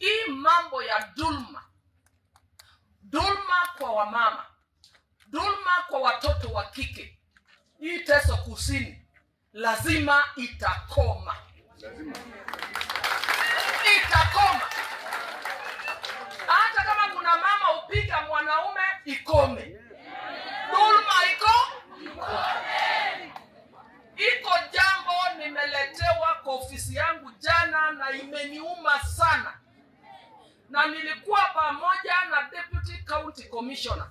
hii mambo ya dhulma kwa wamama, dhulma kwa watoto wa kike, hii Teso Kusini lazima itakoma. Itakoma. Hata kama kuna mama upiga mwanaume, ikome. Dhulma iko jambo nimeletewa kwa ofisi yangu jana na imeniuma sana. Na nilikuwa pamoja na Deputy County Commissioner.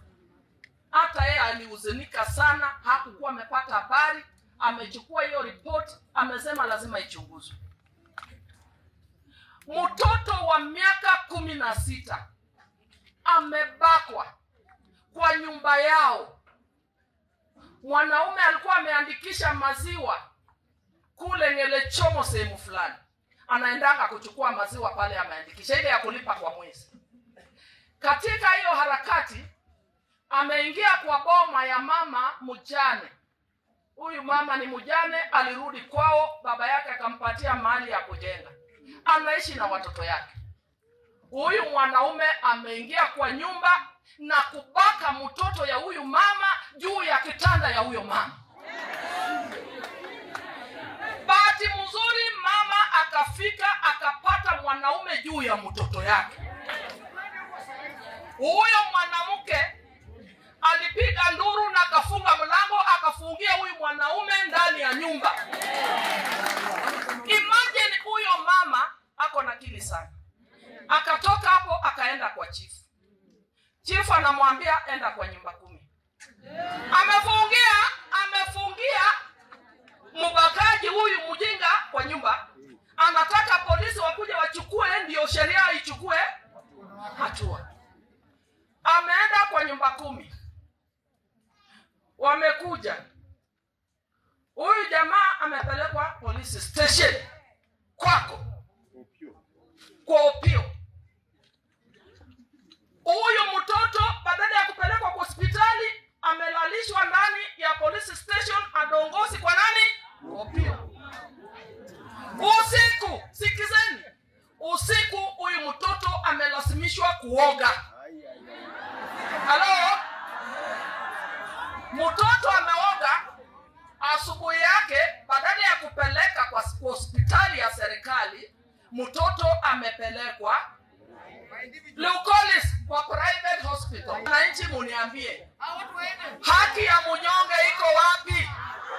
Hata yeye alihuzunika sana, hakukuwa amepata habari, amechukua hiyo report, amesema lazima ichunguzwe. Mtoto wa miaka 16 amebakwa kwa nyumba yao. Mwanaume alikuwa ameandikisha maziwa kule Ngelechomo sehemu fulani. Anaendanga kuchukua maziwa pale, ameandikisha ile ya kulipa kwa mwezi. Katika hiyo harakati ameingia kwa boma ya mama mjane. Huyu mama ni mjane, alirudi kwao, baba yake akampatia mahali ya kujenga. Anaishi na watoto yake. Huyu mwanaume ameingia kwa nyumba na kubaka mtoto ya huyu mama juu ya kitanda ya huyo mama. Bahati mzuri mama akafika akapata mwanaume juu ya mtoto yake. Huyo mwanamke alipiga nduru na akafunga mlango, akafungia huyu mwanaume ndani ya nyumba. Imagine huyo mama ako na akili sana. Akatoka hapo akaenda kwa chief. Chief anamwambia enda kwa nyumba 10. Amefungia mbakaji huyu mjinga kwa nyumba. Anataka polisi wakuje wachukue, ndio sheria ichukue hatua. Ameenda kwa nyumba 10. Wamekuja. Huyu jamaa amepelekwa police station kwako. Kwa Opio. Huyu mtoto badala ya kupelekwa kwa hospitali amelalishwa ndani ya police station Adongozi kwa nani? Opio. Usiku, sikizeni. Usiku huyu mtoto amelazimishwa kuoga. Halo? Mtoto ameoga, asubuhi yake badala ya kupeleka kwa hospitali ya serikali, mtoto amepelekwa Lukolis kwa private hospital. Na nchi muniambie,